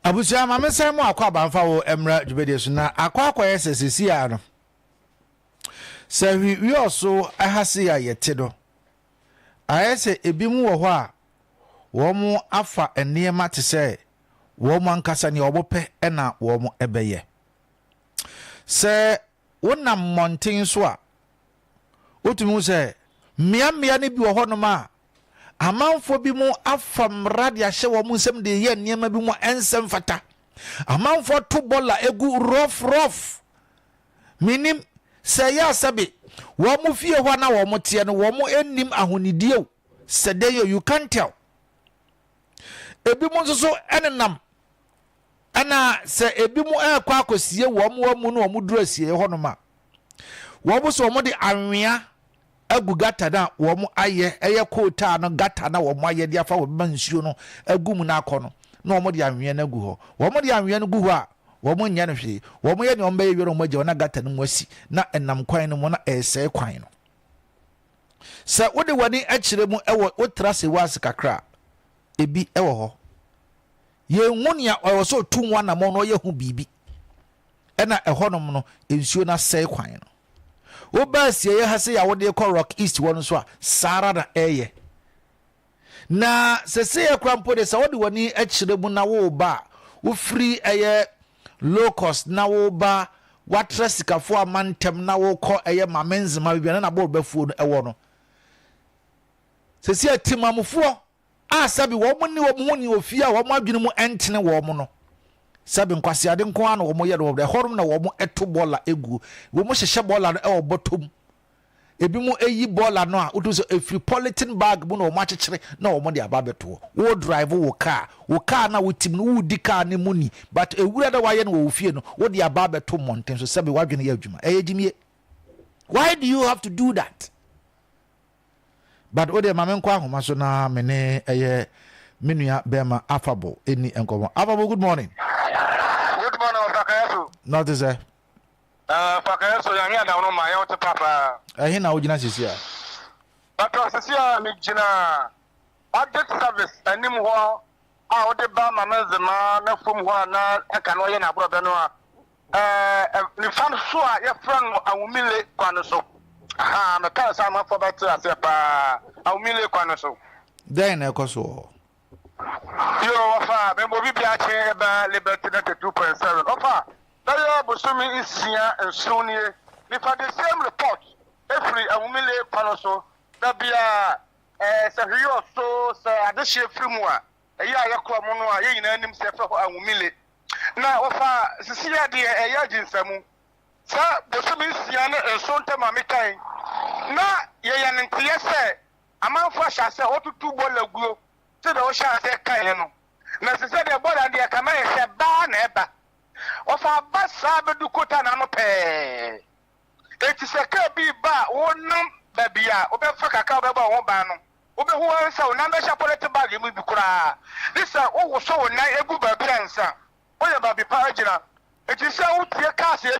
Abusia mama say mo akwa banfa wo emra dwubede so na akwa yesesisi a no se wi oso ahase ya yete do ayese ebi mu wo ho a wo mu afa enema te se wo mu ankasa ne obope na wo mu ebeye se wonam monten so a otumu se mmia ne bi wo ho no ma amanfo bi mu afamra de ahye wo mu nsem de ye niema bi mu ensem fata amanfo to bola egu rough minim se ya sabe wo mu fie ho na wo mu tie no wo mu ennim ahonidie se de you can't tell ebi mu so enenam ana se ebi mu ekwa akosie wo mu no wo mu duro asie ho no ma wo bu so wo mu de anwea agu gata na wo mu aye eye kota no gata na wo mu aye dia fa wo mansuo no agu mu na akono na wo mu de anwe na agu ho wo mu de anwe no gu ho a wo mu nya no hwe wo mu ye ne omba ye wero mu agye na gata no mu asi na enam kwan no mu na ese kwan no sa wo de wani akire mu ewo otrase was kakra ebi ewo ho ye nwonia o so tunwa na mo no ye hu bibi ena eho no no ensuo na se kwan no obasie ye hase ya wode ko rock east won so a sara na eye na sese ye krampo de sa wode wani akire mu na wo ba wo free eye low cost na wo ba watresikafo amantem na wo ko eye mamenzema bibia na bo bafuo no ewo no sese atimamfo a sabi wo mu ni wo mu ni ofia wo mu adwene mu entene wo mu no sabi nkwase ade nko an wo mo ye do horum na wo mo eto bola egu wo mo hyehye bola no e wo bottom ebi mu eyi bola no a utu so efri polythene bag mu na wo ma kyekere na wo mo de aba beto wo drive wo car na wo tim no wo di car ne mu ni but ewura da waye no wo fie no wo de aba beto mountain so sabi wadwene ye adwuma jimie. Why do you have to do that? But ode mame nkwa ahoma so na mene menua bema affable eni enkomo affable. Good morning. Good morning, Kayaso. Not is there. Kayaso, I'm here down on my own papa. I hear now, Jina Sisia. But Sisia, Mijina, object service, and him who are the Bama Mezema, from one, I can weigh in a brother. The fan sure your friend, I will melee Quanoso. Ah, the cars I'm up for better as a Aumile Quanoso. Then, of course, so. You offer, then we'll be about Liberty 2.7. Offer, that you Busumi is here and soon here. If I the same report, every Aumile Quanoso, that be a Rio so, a dish from one. A year Yakuamono, a year in himself for Aumile. Now, offer Cecilia, dear, a yajin Samu. Sir, Busumi is here and soon to Mamikai. Now, Yan and Tiese, a man for Shasa, or to 2 ball of glue. To the ocean, Kayano. Necessary about the Kamay said, Bar neighbor. Of our bus, Sabadu Kotanamope. It is a Kirby bar, one num, Babia, Obefaka Kaba, one bano. Obe who are so, Nanda Chapoleta bag, you will be cry. This is all so night a good baby answer. Oh, your baby Paragina. It is so, dear Cassie.